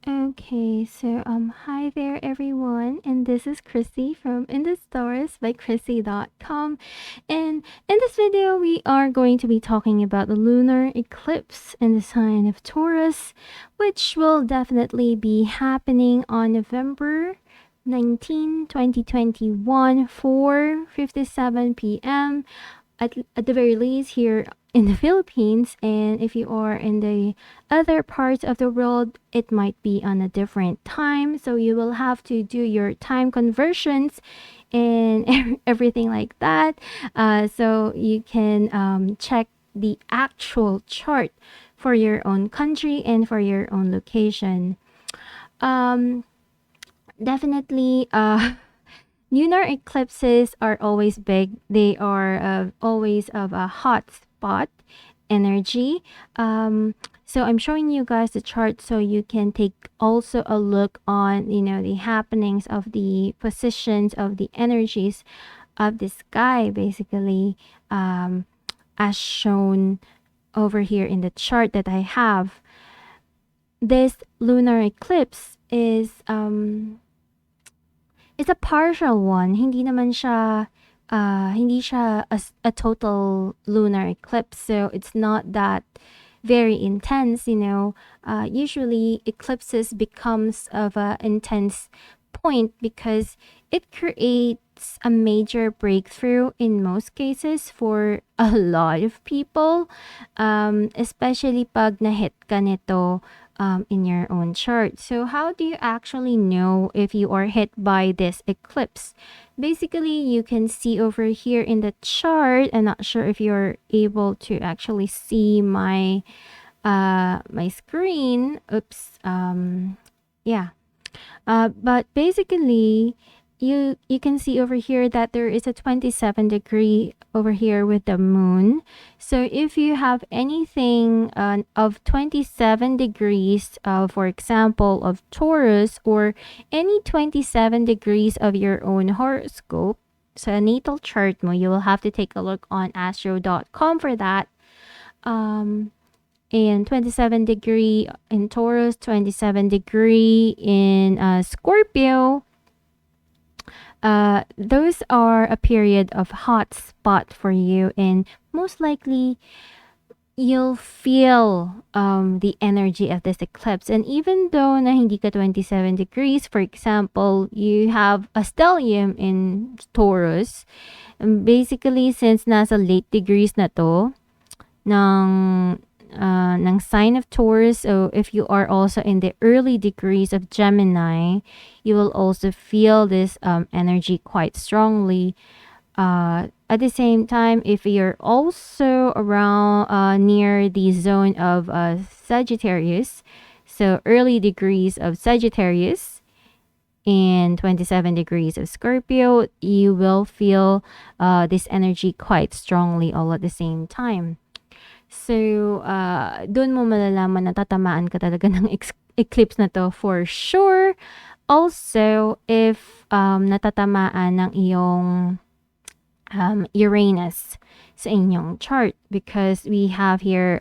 Okay, so hi there everyone, and this is Krissy from In the Stars by Krissy.com. And in this video, we are going to be talking about the lunar eclipse in the sign of Taurus, which will definitely be happening on November 19, 2021, 4:57 p.m. At the very least here in the Philippines, and if you are in the other parts of the world, it might be on a different time, so you will have to do your time conversions and everything like that, so you can check the actual chart for your own country and for your own location. um, Definitely, lunar eclipses are always big. They are always of a hot spot energy. So I'm showing you guys the chart so you can take also a look on, the happenings of the positions of the energies of the sky, basically, as shown over here in the chart that I have. This lunar eclipse is it's a partial one. Hindi siya a total lunar eclipse. So it's not that very intense, usually eclipses becomes of a intense point because it creates a major breakthrough in most cases for a lot of people, especially pag na-hit ka nito in your own chart. So how do you actually know if you are hit by this eclipse? Basically, you can see over here in the chart. I'm not sure if you're able to actually see my my screen. Oops. Yeah. But basically, you can see over here that there is a 27-degree over here with the moon. So if you have anything of 27 degrees, for example, of Taurus, or any 27 degrees of your own horoscope, so a natal chart mo, you will have to take a look on astro.com for that. And 27-degree in Taurus, 27-degree in Scorpio, those are a period of hot spot for you, and most likely you'll feel the energy of this eclipse. And even though na hindi ka 27 degrees, for example, you have a stellium in Taurus, basically since nasa late degrees na to ng sign of Taurus. So if you are also in the early degrees of Gemini, you will also feel this energy quite strongly. At the same time, if you're also around near the zone of Sagittarius, so early degrees of Sagittarius and 27 degrees of Scorpio, you will feel this energy quite strongly all at the same time. So, doon mo malalaman na tatamaan ka talaga ng eclipse na to for sure. Also, if natatamaan ng iyong Uranus sa inyong chart, because we have here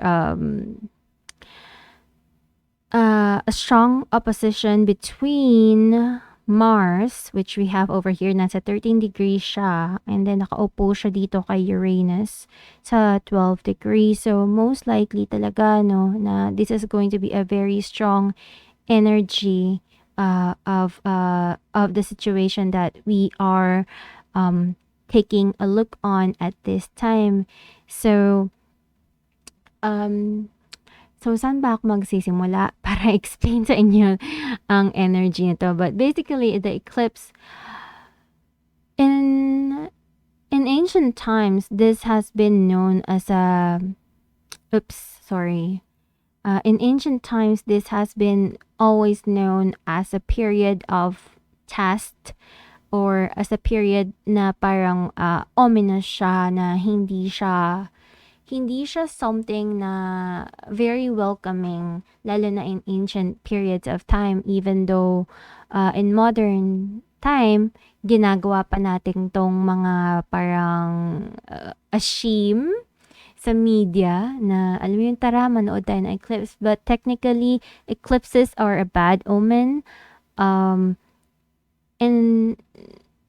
a strong opposition between Mars, which we have over here, nasa 13 degrees siya, and then nakaupo siya dito kay Uranus sa 12 degrees. So most likely talaga, no, na this is going to be a very strong energy of the situation that we are taking a look on at this time. So saan ba ako magsisimula para explain sa inyo ang energy nito? But basically, the eclipse, in ancient times, this has been known as a, in ancient times, this has been always known as a period of test, or as a period na parang ominous siya, na hindi siya something na very welcoming, lalo na in ancient periods of time, even though in modern time, ginagawa pa natin tong mga parang ashim sa media na alam mo yung tara manood tayo ng eclipse, but technically eclipses are a bad omen. Um, and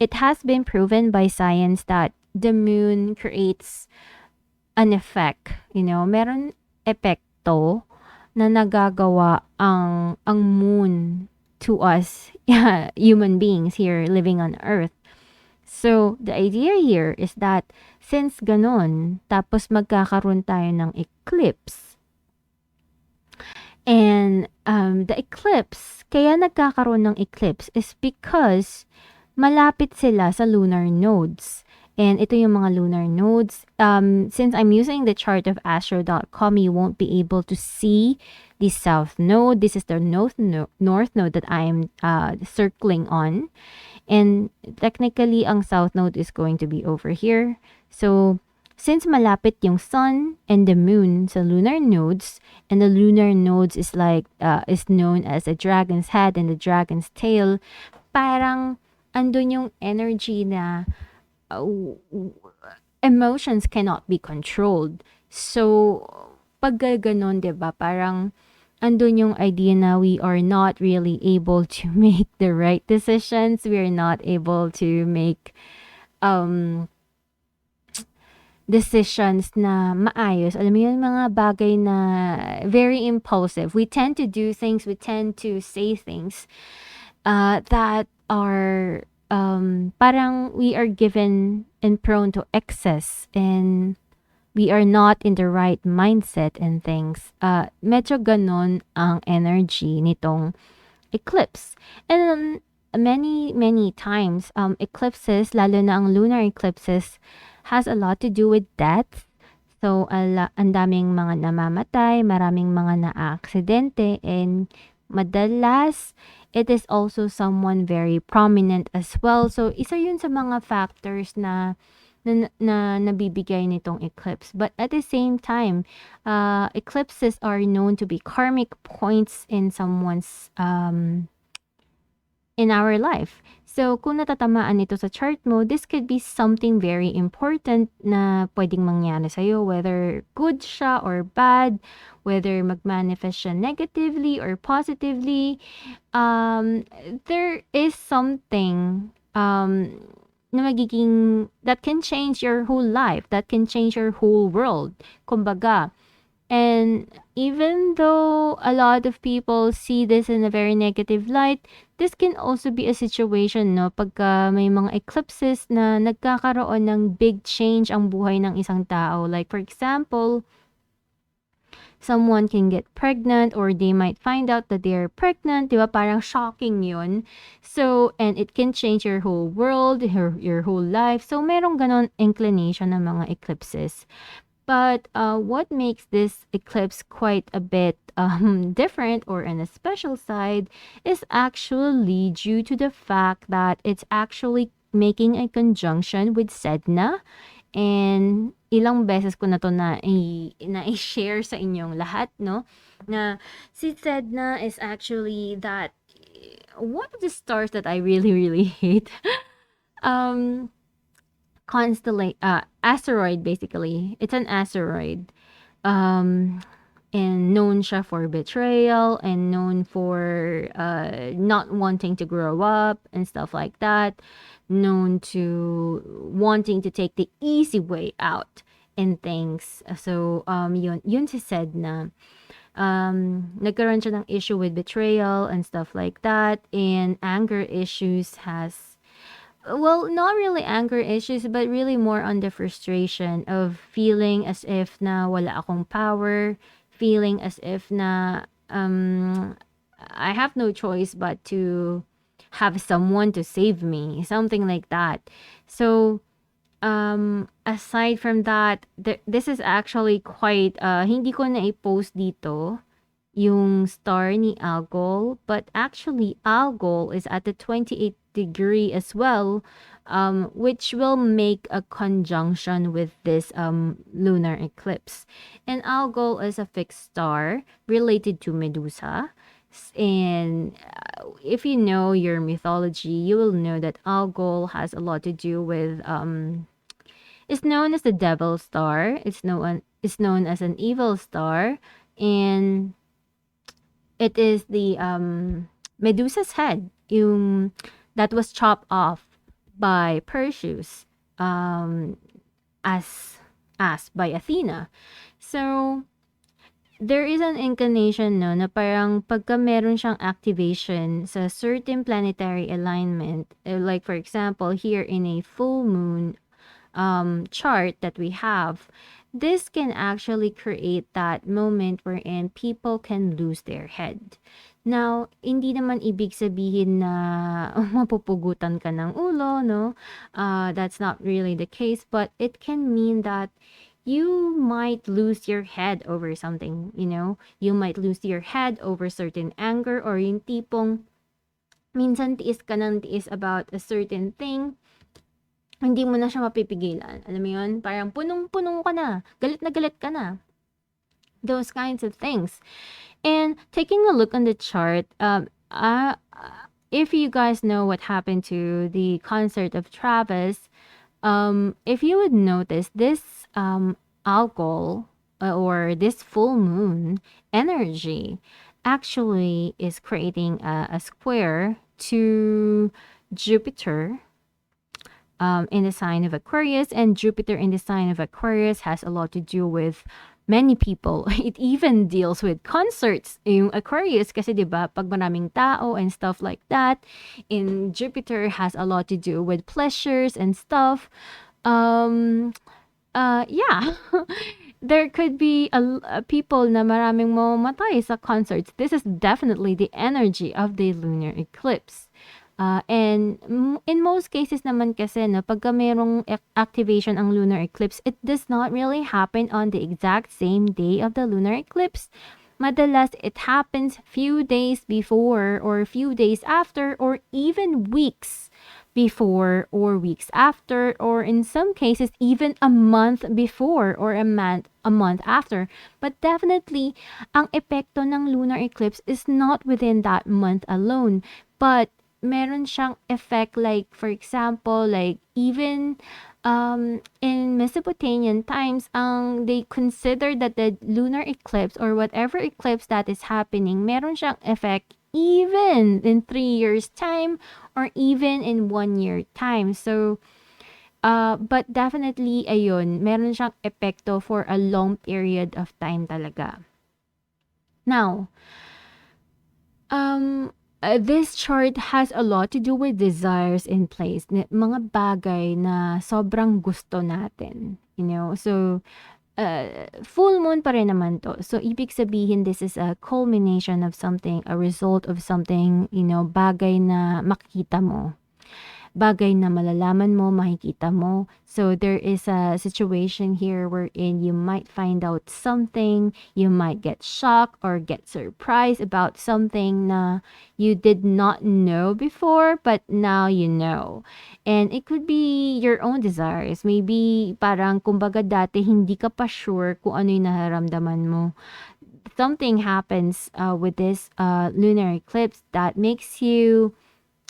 it has been proven by science that the moon creates an effect, meron epekto na nagagawa ang moon to us, yeah, human beings here living on earth. So, the idea here is that since ganon, tapos magkakaroon tayo ng eclipse, and the eclipse, kaya nagkakaroon ng eclipse is because malapit sila sa lunar nodes. And ito yung mga lunar nodes. Since I'm using the chart of astro.com, you won't be able to see the south node. This is the north node that I'm circling on. And technically, ang south node is going to be over here. So, since malapit yung sun and the moon sa lunar nodes, and the lunar nodes is is known as a dragon's head and the dragon's tail, parang andun yung energy na emotions cannot be controlled. So, pag ganon, diba, parang andun yung idea na we are not really able to make the right decisions. We are not able to make decisions na maayos. Alam mo yun, mga bagay na very impulsive. We tend to do things, we tend to say things that are parang we are given and prone to excess, and we are not in the right mindset and things. Medyo ganon ang energy nitong eclipse. And many times, eclipses, lalo na ang lunar eclipses, has a lot to do with death. So, ang daming mga namamatay, maraming mga na-aksidente, and madalas, it is also someone very prominent as well. So, isa yun sa mga factors na nabibigay nitong eclipse. But at the same time, eclipses are known to be karmic points in someone's in our life. So, kung natatamaan ito sa chart mo, this could be something very important na pwedeng mangyari sa'yo, whether good siya or bad, whether mag-manifest siya negatively or positively. There is something na magiging, that can change your whole life, that can change your whole world. Kumbaga, and even though a lot of people see this in a very negative light, this can also be a situation, no? Pagka may mga eclipses na nagkakaroon ng big change ang buhay ng isang tao. Like, for example, someone can get pregnant or they might find out that they're pregnant. Diba? Parang shocking yun. So, and it can change your whole world, your whole life. So, merong ganon inclination ng mga eclipses. But what makes this eclipse quite a bit different or on a special side is actually due to the fact that it's actually making a conjunction with Sedna. And ilang beses ko na to na-share sa inyong lahat, no? Na si Sedna is actually that one of the stars that I really, really hate. Asteroid, basically. It's an asteroid. And known siya for betrayal and known for not wanting to grow up and stuff like that. Known to wanting to take the easy way out in things. So, yun si Sedna. Nagkaroon siya ng issue with betrayal and stuff like that. And anger issues has, well, not really anger issues, but really more on the frustration of feeling as if na wala akong power, feeling as if na I have no choice but to have someone to save me, something like that. So, aside from that, this is actually quite, hindi ko na i-post dito yung star ni Algol, but actually Algol is at the 28th degree as well, which will make a conjunction with this lunar eclipse. And Algol is a fixed star related to Medusa. And if you know your mythology, you will know that Algol has a lot to do with is known as the devil star. It's known as an evil star, and it is the Medusa's head, yung that was chopped off by Perseus, um, as by Athena. So there is an inclination, no, na parang pagka meron siyang activation sa certain planetary alignment, like for example here in a full moon chart that we have, this can actually create that moment wherein people can lose their head. Now, hindi naman ibig sabihin na mapupugutan ka ng ulo, no? That's not really the case, but it can mean that you might lose your head over something, You might lose your head over certain anger, or yung tipong minsan tiis ka ng tiis about a certain thing, hindi mo na siya mapipigilan. Alam mo yun? Parang punong-puno ka na. Galit na galit ka na. Those kinds of things. And taking a look on the chart, if you guys know what happened to the concert of Travis, if you would notice, this algol, or this full moon energy actually is creating a square to Jupiter, in the sign of Aquarius, and Jupiter in the sign of Aquarius has a lot to do with many people. It even deals with concerts. Yung Aquarius kasi 'di ba, pag maraming tao and stuff like that, in Jupiter has a lot to do with pleasures and stuff. Yeah. There could be a people na maraming mamamatay sa concerts. This is definitely the energy of the lunar eclipse. And in most cases naman kasi, no, pagka merong activation ang lunar eclipse, it does not really happen on the exact same day of the lunar eclipse. Madalas, it happens few days before, or few days after, or even weeks before, or weeks after, or in some cases even a month before, or a month after. But definitely, ang epekto ng lunar eclipse is not within that month alone, but meron siyang effect, like for example, like even in Mesopotamian times, they consider that the lunar eclipse, or whatever eclipse that is happening, meron siyang effect even in 3 years time, or even in 1 year time. So but definitely ayun, meron siyang epekto for a long period of time talaga. Now, this chart has a lot to do with desires in place, mga bagay na sobrang gusto natin, So, full moon pa rin naman to. So, ibig sabihin, this is a culmination of something, a result of something, bagay na makikita mo. Bagay na malalaman mo, makikita mo. So, there is a situation here wherein you might find out something, you might get shocked or get surprised about something na you did not know before, but now you know. And it could be your own desires. Maybe parang kumbaga dati hindi ka pa sure kung ano yung nararamdaman mo. Something happens with this lunar eclipse that makes you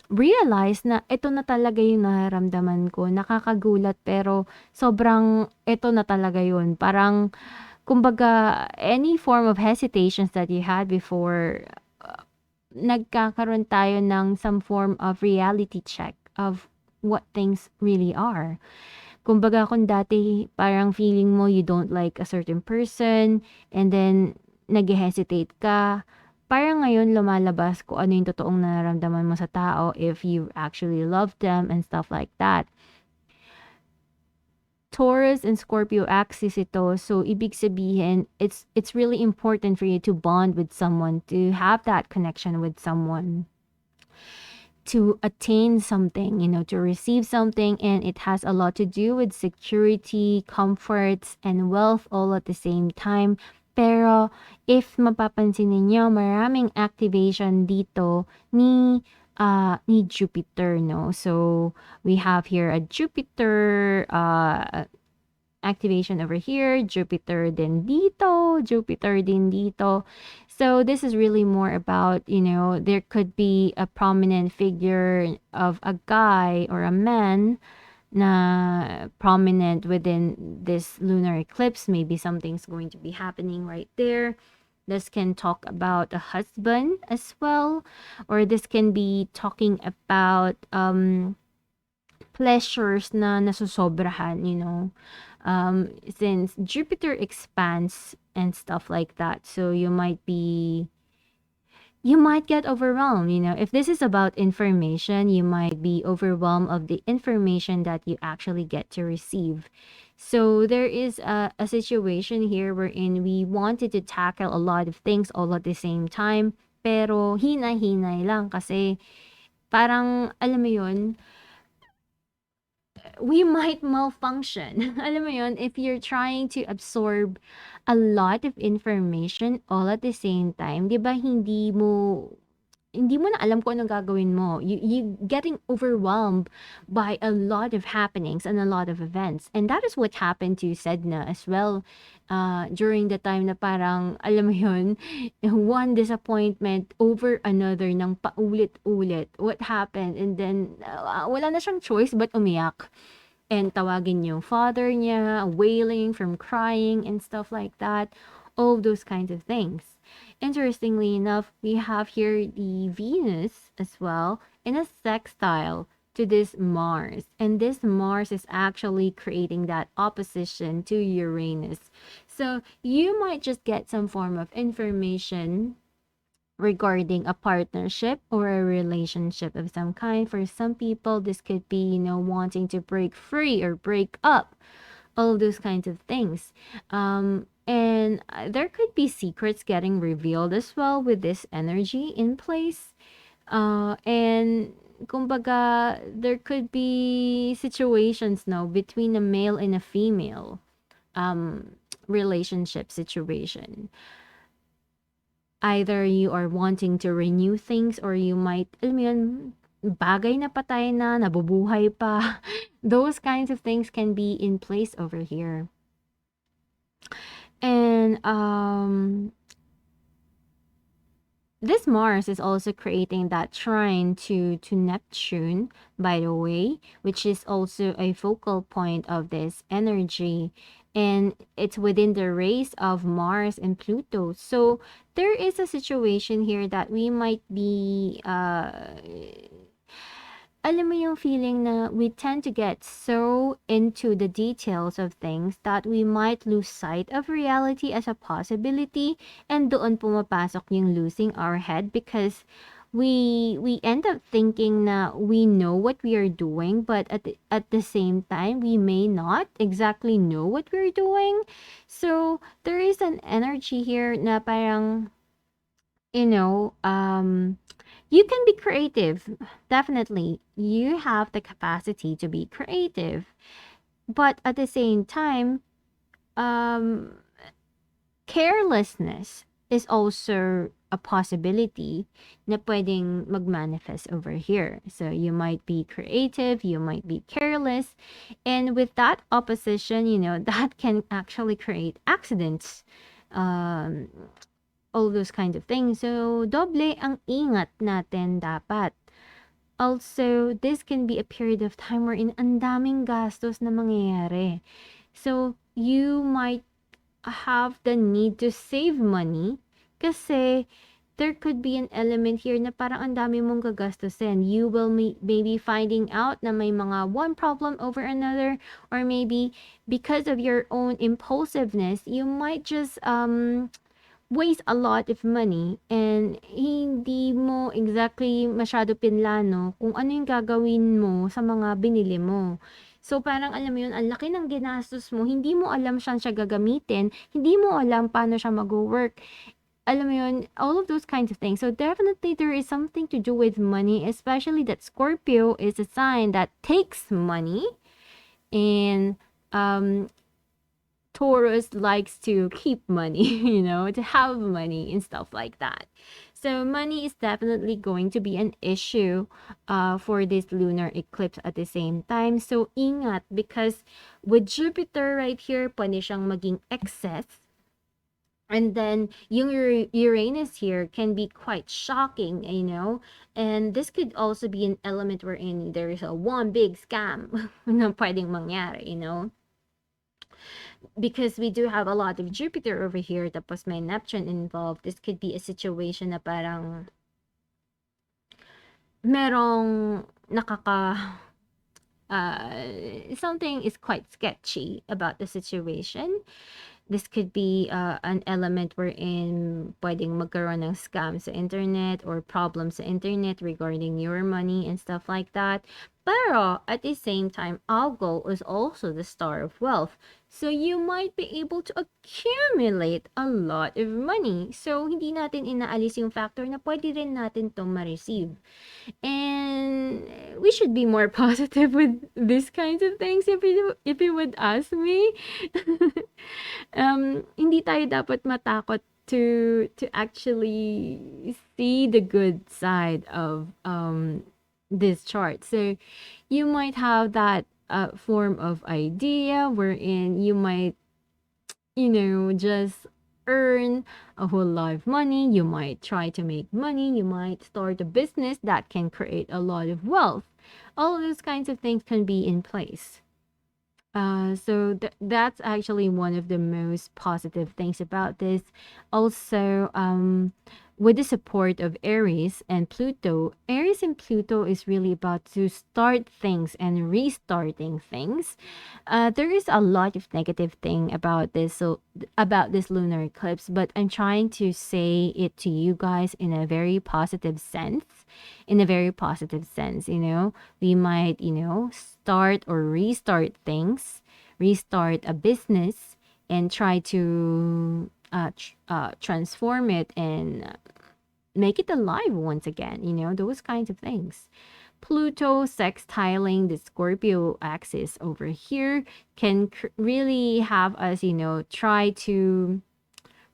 realize na ito na talaga yung nararamdaman ko. Nakakagulat, pero sobrang ito na talaga yun. Parang, kumbaga, any form of hesitations that you had before, nagkakaroon tayo ng some form of reality check of what things really are. Kumbaga, kung dati parang feeling mo you don't like a certain person, and then nag-hesitate ka, parang ngayon lumalabas kung ano yung totoong nararamdaman mo sa tao, if you actually love them and stuff like that. Taurus and Scorpio axis ito, so ibig sabihin, it's really important for you to bond with someone, to have that connection with someone, to attain something, to receive something, and it has a lot to do with security, comforts, and wealth all at the same time. Pero, if mapapansin ninyo, maraming activation dito ni Jupiter, no? So, we have here a Jupiter activation over here, Jupiter din dito, Jupiter din dito. So, this is really more about, there could be a prominent figure of a guy or a man na prominent within this lunar eclipse. Maybe something's going to be happening right there. This can talk about a husband as well, or this can be talking about pleasures na nasusobrahan, since Jupiter expands and stuff like that. So you might get overwhelmed. If this is about information, you might be overwhelmed of the information that you actually get to receive. So there is a situation here wherein we wanted to tackle a lot of things all at the same time, pero hinay-hinay lang kasi parang, alam mo yun, we might malfunction. Alam mo yun, if you're trying to absorb a lot of information all at the same time, 'di ba hindi mo na alam kung anong gagawin mo. You getting overwhelmed by a lot of happenings and a lot of events. And that is what happened to Sedna as well during the time na parang, alam mo yun, one disappointment over another ng paulit-ulit. What happened? And then, wala na siyang choice but umiyak. And tawagin yung father niya, wailing from crying and stuff like that. All those kinds of things. Interestingly enough, we have here the Venus as well in a sextile to this Mars. And this Mars is actually creating that opposition to Uranus. So you might just get some form of information regarding a partnership or a relationship of some kind. For some people, this could be, wanting to break free or break up, all those kinds of things. And there could be secrets getting revealed as well with this energy in place. And kumbaga, there could be situations now between a male and a female relationship situation. Either you are wanting to renew things or you might, alam mo yun, bagay na patay na, nabubuhay pa. Those kinds of things can be in place over here. And this Mars is also creating that trine to Neptune, by the way, which is also a focal point of this energy. And it's within the race of Mars and Pluto. So there is a situation here that we might be alam mo yung feeling na we tend to get so into the details of things that we might lose sight of reality as a possibility, and doon pumapasok yung losing our head because we end up thinking na we know what we are doing, but at the same time we may not exactly know what we're doing. So there is an energy here na parang, you can be creative. Definitely. You have the capacity to be creative. But at the same time, carelessness is also a possibility na pwedeng mag-manifest over here. So you might be creative, you might be careless, and with that opposition, that can actually create accidents. All those kinds of things. So, doble ang ingat natin dapat. Also, this can be a period of time wherein ang daming gastos na mangyayari. So, you might have the need to save money kasi there could be an element here na parang ang dami mong gagastusin. You will maybe finding out na may mga one problem over another, or maybe because of your own impulsiveness, you might just waste a lot of money and hindi mo exactly masyado pinlano kung ano yung gagawin mo sa mga binili mo. So, parang alam mo yun, ang laki ng ginastos mo, hindi mo alam saan siya gagamitin, hindi mo alam paano siya mag-work. Alam mo yun, all of those kinds of things. So, definitely there is something to do with money, especially that Scorpio is a sign that takes money, and Taurus likes to keep money, to have money and stuff like that. So money is definitely going to be an issue for this lunar eclipse at the same time. So ingat, because with Jupiter right here, pwede siyang maging excess And then yung Uranus here can be quite shocking, and this could also be an element wherein there's a one big scam na pwedeng mangyari, because we do have a lot of Jupiter over here, tapos may Neptune involved. This could be a situation na parang merong something is quite sketchy about the situation. This could be an element wherein pwedeng magkaroon ng scam sa internet or problems sa internet regarding your money and stuff like that. Pero at the same time, Algol is also the star of wealth. So you might be able to accumulate a lot of money. So hindi natin inaalis yung factor na pwede rin natin to ma-receive. And we should be more positive with these kinds of things if you would ask me. Hindi tayo dapat matakot to actually see the good side of this chart. So you might have that form of idea wherein you might, just earn a whole lot of money. You might try to make money. You might start a business that can create a lot of wealth. All of those kinds of things can be in place. So that's actually one of the most positive things about this. Also, with the support of Aries and Pluto, Aries and Pluto is really about to start things and restarting things. There is a lot of negative thing about this, so about this lunar eclipse, but I'm trying to say it to you guys in a very positive sense. In a very positive sense, we might, start or restart things, restart a business, and try to transform it and make it alive once again, those kinds of things. Pluto sextiling the Scorpio axis over here can really have us, try to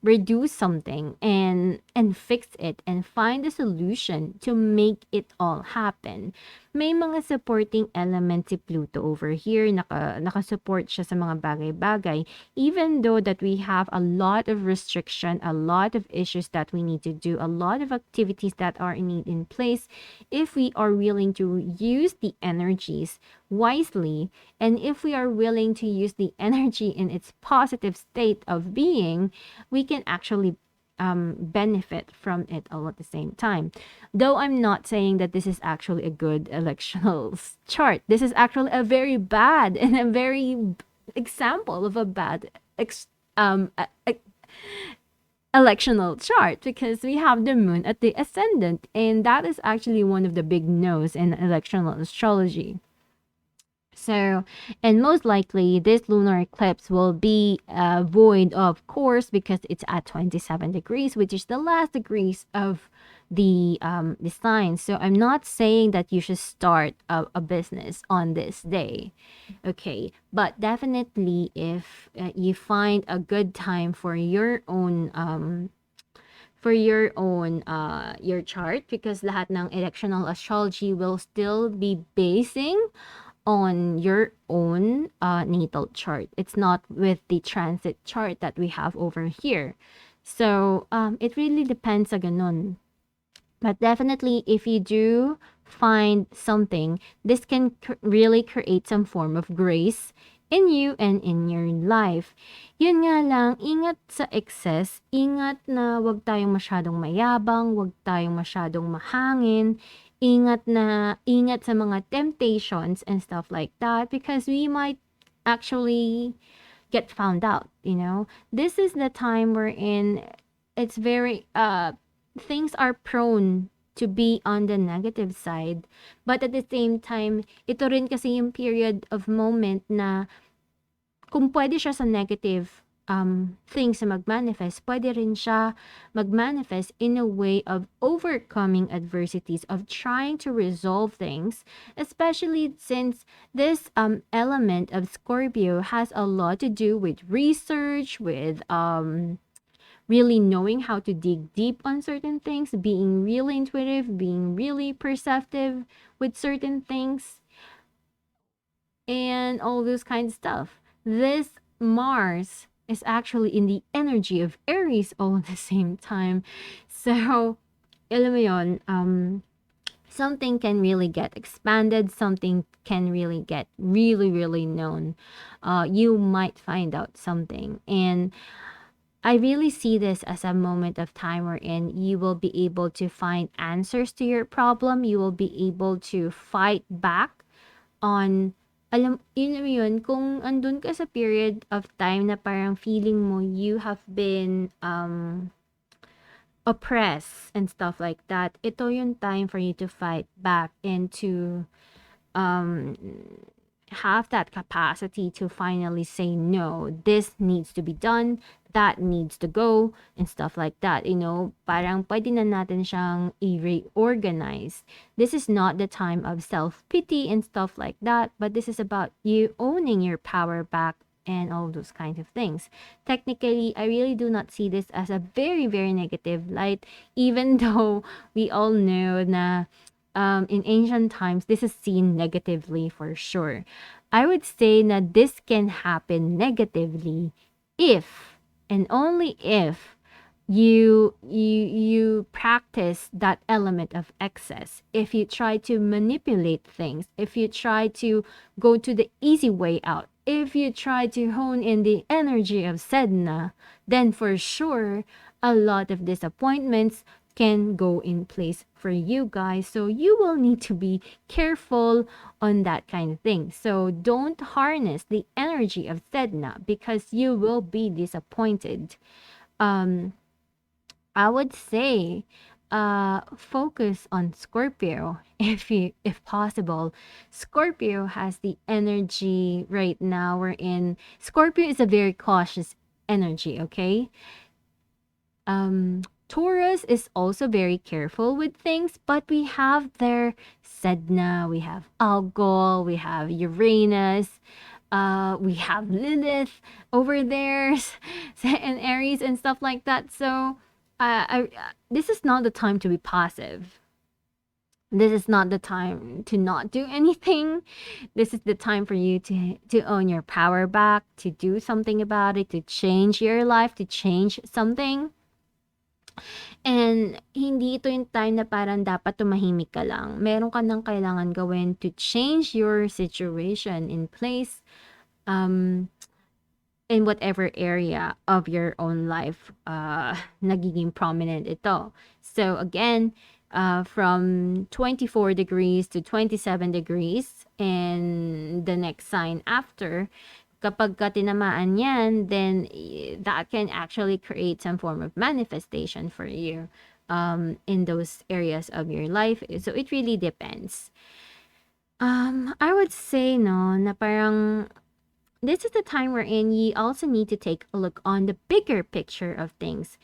reduce something and fix it and find a solution to make it all happen. May mga supporting elements si Pluto over here. Naka-support siya sa mga bagay-bagay. Even though that we have a lot of restriction, a lot of issues that we need to do, a lot of activities that are in place, if we are willing to use the energies wisely, and if we are willing to use the energy in its positive state of being, we can actually benefit from it all at the same time. Though I'm not saying that this is actually a good electional chart. This is actually a very bad and a very example of a bad electional chart, because we have the moon at the ascendant, and that is actually one of the big no's in electional astrology. So, and most likely this lunar eclipse will be void, of course, because it's at 27 degrees, which is the last degrees of the sign. So I'm not saying that you should start a business on this day, okay? But definitely, if you find a good time for your own your chart, because lahat ng electional astrology will still be basing on your own natal chart. It's not with the transit chart that we have over here. So it really depends sa ganun. But definitely, if you do find something, this can really create some form of grace in you and in your life. Yun nga lang, ingat sa excess, ingat na wag tayong masyadong mayabang, wag tayong masyadong mahangin, ingat sa mga temptations and stuff like that, because we might actually get found out, This is the time wherein it's very things are prone to be on the negative side. But at the same time, ito rin kasi yung period of moment na kung pwede siya sa negative things na mag-manifest, pwede rin siya mag-manifest in a way of overcoming adversities, of trying to resolve things, especially since this element of Scorpio has a lot to do with research, with really knowing how to dig deep on certain things, being really intuitive, being really perceptive with certain things, and all those kinds of stuff. This Mars is actually in the energy of Aries all at the same time. So, alam mo yun, something can really get expanded, something can really get really, really known. You might find out something. And I really see this as a moment of time wherein you will be able to find answers to your problem. You will be able to fight back on, alam, yun mo yun, kung andun ka sa period of time na parang feeling mo you have been oppressed and stuff like that, ito yung time for you to fight back and to um have that capacity to finally say no, this needs to be done, that needs to go, and stuff like that. You know, parang pwede na natin siyang i-reorganize. This is not the time of self-pity and stuff like that, but this is about you owning your power back and all those kinds of things. Technically, I really do not see this as a very, very negative light, even though we all know na in ancient times, this is seen negatively for sure. I would say that this can happen negatively if and only if you practice that element of excess. If you try to manipulate things, if you try to go to the easy way out, if you try to hone in the energy of Sedna, then for sure a lot of disappointments can go in place for you guys. So you will need to be careful on that kind of thing. So don't harness the energy of Sedna because you will be disappointed. Um, I would say focus on Scorpio if possible. Scorpio has the energy right now we're in. Scorpio is a very cautious energy, okay? Taurus is also very careful with things, but we have their Sedna, we have Algol, we have Uranus, we have Lilith over there, and Aries and stuff like that. So, this is not the time to be passive. This is not the time to not do anything. This is the time for you to own your power back, to do something about it, to change your life, to change something. And hindi ito yung time na parang dapat tumahimik ka lang. Meron ka nang kailangan gawin to change your situation in place in whatever area of your own life nagiging prominent ito. So again, from 24 degrees to 27 degrees and the next sign after, kapag ka tinamaan yan, then that can actually create some form of manifestation for you in those areas of your life. So it really depends. I would say no, na parang this is the time wherein you also need to take a look on the bigger picture of things.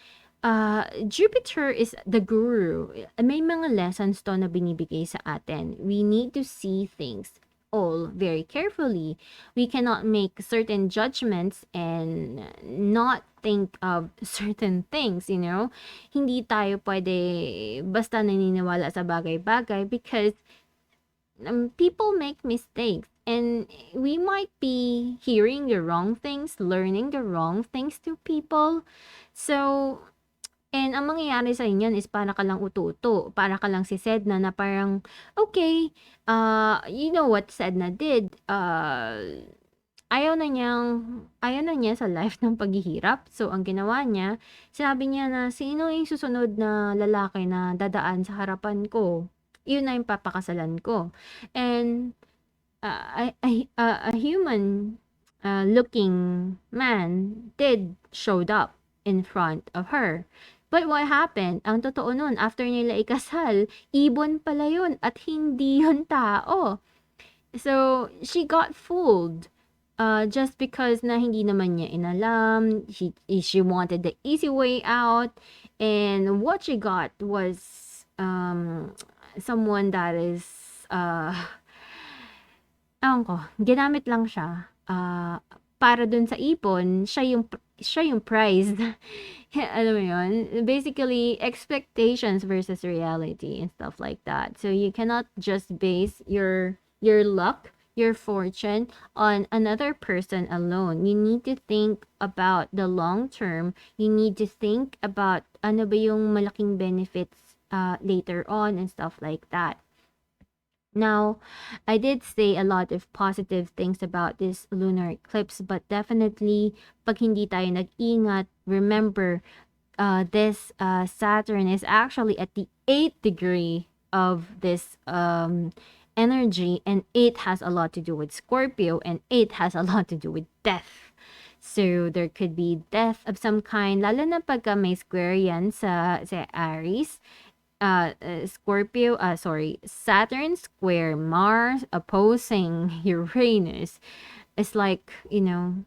Jupiter is the guru. May mga lessons to na binibigay sa atin. We need to see things all very carefully. We cannot make certain judgments and not think of certain things, you know? Hindi tayo pwede basta naniniwala sa bagay-bagay because people make mistakes and we might be hearing the wrong things, learning the wrong things to people. So, and ang mangyayari sa inyo is para ka lang uto-uto, para ka lang si Sedna na parang, okay, you know what Sedna did? Ayaw na niya sa life ng paghihirap. So, ang ginawa niya, sinabi niya na, sino yung susunod na lalaki na dadaan sa harapan ko? Yun na yung papakasalan ko. And, a human looking man did showed up in front of her. But what happened? Ang totoo nun, after nila ikasal, ibon pala yun at hindi yun tao. So, she got fooled. Just because na hindi naman niya inalam, she wanted the easy way out, and what she got was someone that is ewan ko, ginamit lang siya para dun sa ipon, siya yung prize. Alam mo yun? Basically, expectations versus reality and stuff like that. So, you cannot just base your luck, your fortune on another person alone. You need to think about the long term. You need to think about ano ba yung malaking benefits later on and stuff like that. Now, I did say a lot of positive things about this lunar eclipse, but definitely, pag hindi tayo nag-ingat, remember, this Saturn is actually at the 8th degree of this energy, and 8 has a lot to do with Scorpio, and 8 has a lot to do with death. So, there could be death of some kind, lalo na pagka may square yan sa Aries. Saturn square Mars opposing Uranus. It's like,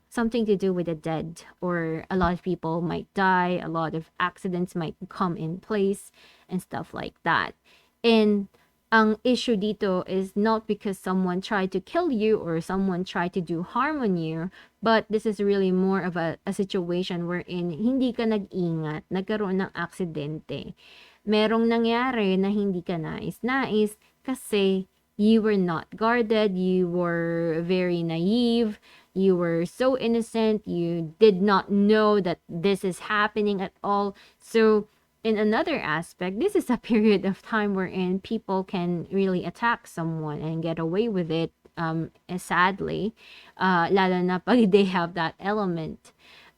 something to do with the dead, or a lot of people might die, a lot of accidents might come in place, and stuff like that. And ang issue dito is not because someone tried to kill you or someone tried to do harm on you, but this is really more of a situation wherein hindi ka nag-ingat, nagkaroon ng aksidente. Merong nangyari na hindi ka nais-nais kasi you were not guarded, you were very naive, you were so innocent, you did not know that this is happening at all. So, in another aspect, this is a period of time wherein people can really attack someone and get away with it, sadly, lalo na pag they have that element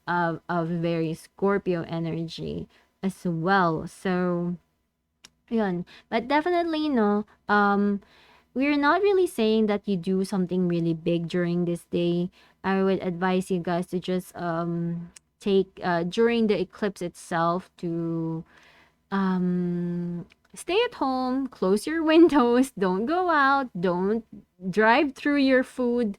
of very Scorpio energy as well. So, yun. But definitely, no, we're not really saying that you do something really big during this day. I would advise you guys to just take during the eclipse itself to um stay at home, close your windows, don't go out, don't drive through your food,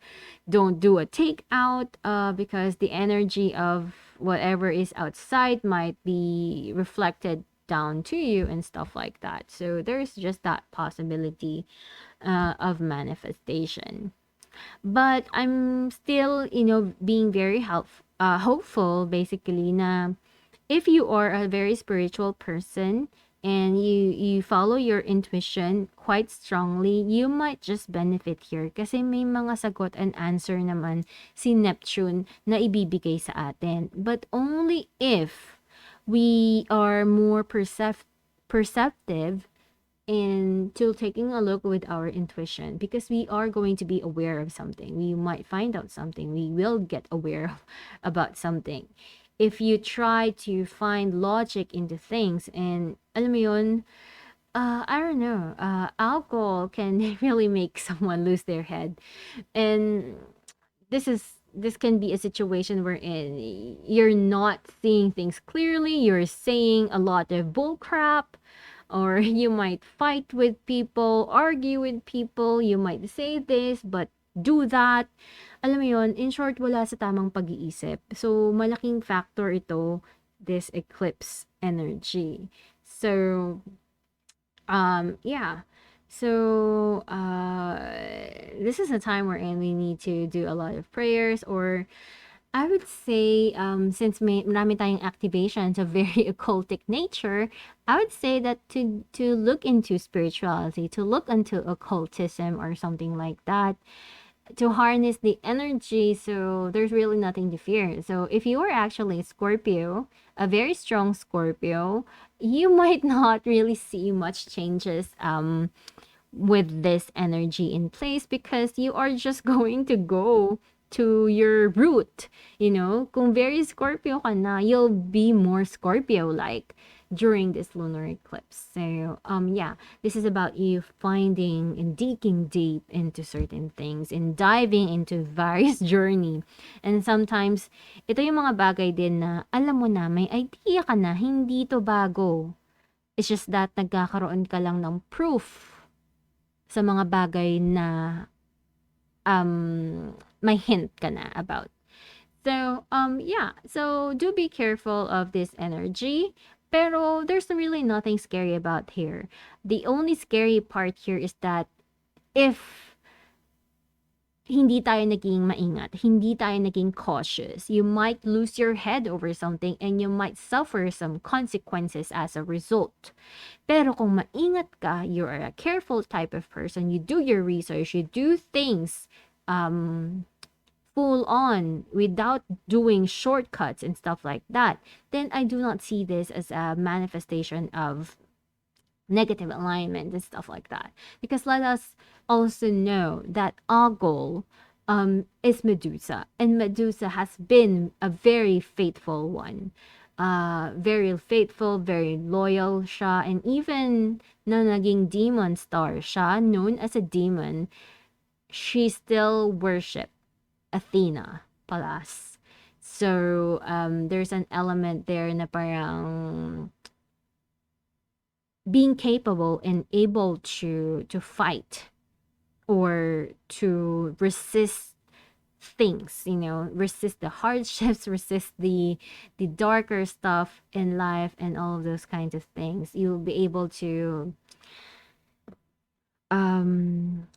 don't do a takeout because the energy of whatever is outside might be reflected down to you and stuff like that. So there's just that possibility of manifestation. But I'm still, being very hopeful, basically, na if you are a very spiritual person and you follow your intuition quite strongly, you might just benefit here kasi may mga sagot and answer naman si Neptune na ibibigay sa atin. But only if we are more perceptive into taking a look with our intuition, because we are going to be aware of something. We might find out something. We will get aware about something. If you try to find logic into things, and alam mo yun, I don't know, alcohol can really make someone lose their head. And this can be a situation wherein you're not seeing things clearly, you're saying a lot of bull crap, or you might fight with people, argue with people, you might say this but do that. Alam mo yon, in short, wala sa tamang pag-iisip. So, malaking factor ito, this eclipse energy. So, yeah. So, this is a time wherein we need to do a lot of prayers, or I would say, since marami tayong activations of very occultic nature, I would say that to look into spirituality, to look into occultism or something like that, to harness the energy, so there's really nothing to fear. So if you are actually a Scorpio, a very strong Scorpio, you might not really see much changes with this energy in place, because you are just going to go to your root. Kung very Scorpio ka na, you'll be more Scorpio-like during this lunar eclipse. So, yeah, this is about you finding and digging deep into certain things and diving into various journey. And sometimes, ito yung mga bagay din na alam mo na, may idea ka na, hindi to bago. It's just that nagkakaroon ka lang ng proof sa mga bagay na may hint ka na about. So, yeah. So, do be careful of this energy. Pero, there's really nothing scary about here. The only scary part here is that if hindi tayo naging maingat, hindi tayo naging cautious. You might lose your head over something and you might suffer some consequences as a result. Pero kung maingat ka, you're a careful type of person, you do your research, you do things full on without doing shortcuts and stuff like that, then I do not see this as a manifestation of negative alignment and stuff like that. Because let us also know that Algol is Medusa, and Medusa has been a very faithful one. Very faithful, very loyal siya, and even na naging demon star siya, known as a demon, she still worship Athena Palas. So there's an element there na parang being capable and able to fight or to resist things, resist the hardships, resist the darker stuff in life and all of those kinds of things. You'll be able to um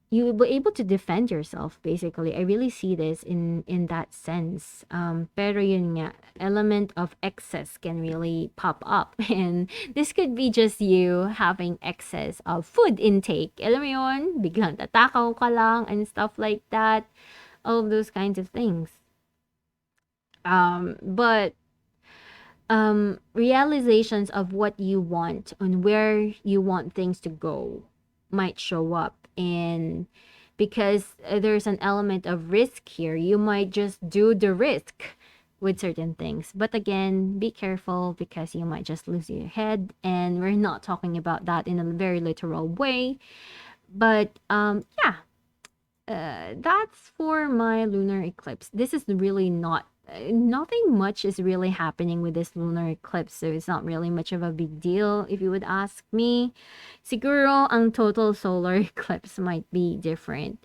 you will be able to defend yourself, basically. I really see this in that sense. Pero yun nga, element of excess can really pop up. And this could be just you having excess of food intake. Alam mo yun? Biglang tatakaw ka lang and stuff like that. All of those kinds of things. But realizations of what you want and where you want things to go might show up. And because there's an element of risk here, you might just do the risk with certain things. But again, be careful because you might just lose your head. And we're not talking about that in a very literal way. But yeah, that's for my lunar eclipse. This is really not nothing much is really happening with this lunar eclipse, so it's not really much of a big deal if you would ask me. Siguro ang total solar eclipse might be different.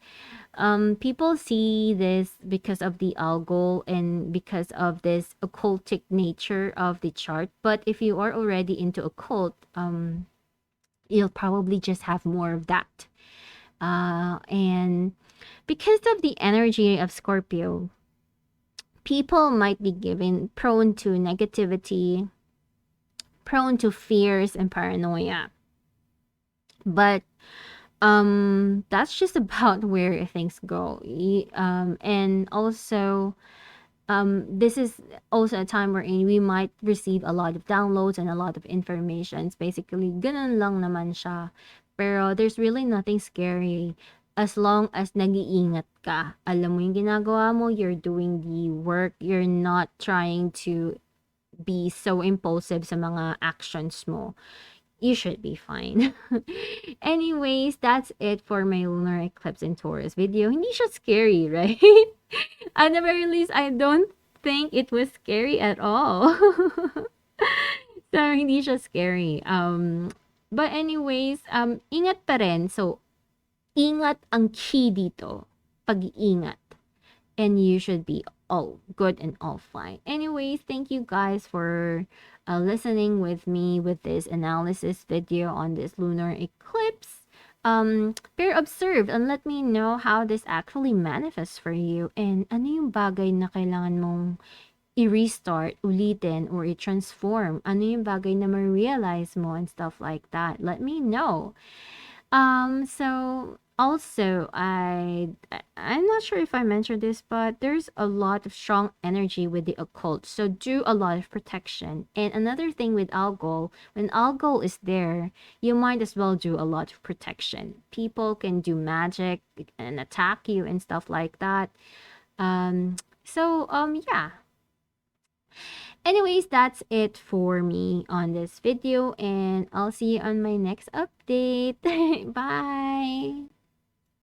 People see this because of the algol and because of this occultic nature of the chart, but if you are already into occult, you'll probably just have more of that. And because of the energy of Scorpio, people might be given prone to negativity, prone to fears and paranoia. But that's just about where things go. And also this is also a time wherein we might receive a lot of downloads and a lot of information. It's basically ganun lang naman siya. Pero there's really nothing scary as long as nag-iingat ka. Alam mo yung ginagawa mo, you're doing the work, you're not trying to be so impulsive sa mga actions mo. You should be fine. Anyways, that's it for my lunar eclipse in Taurus video. Hindi siya scary, right? At the very least, I don't think it was scary at all. So, hindi siya scary. But anyways, ingat pa rin. So, ingat ang key dito. Pag-iingat. And you should be all good and all fine. Anyways, thank you guys for listening with me with this analysis video on this lunar eclipse. Pero observe and let me know how this actually manifests for you and ano yung bagay na kailangan mong i-restart, ulitin, or i-transform. Ano yung bagay na ma-realize mo and stuff like that. Let me know. So also I'm not sure if I mentioned this, but there's a lot of strong energy with the occult. So do a lot of protection. And another thing with Algol, when Algol is there, you might as well do a lot of protection. People can do magic and attack you and stuff like that. Yeah. Anyways, that's it for me on this video, and I'll see you on my next update. Bye!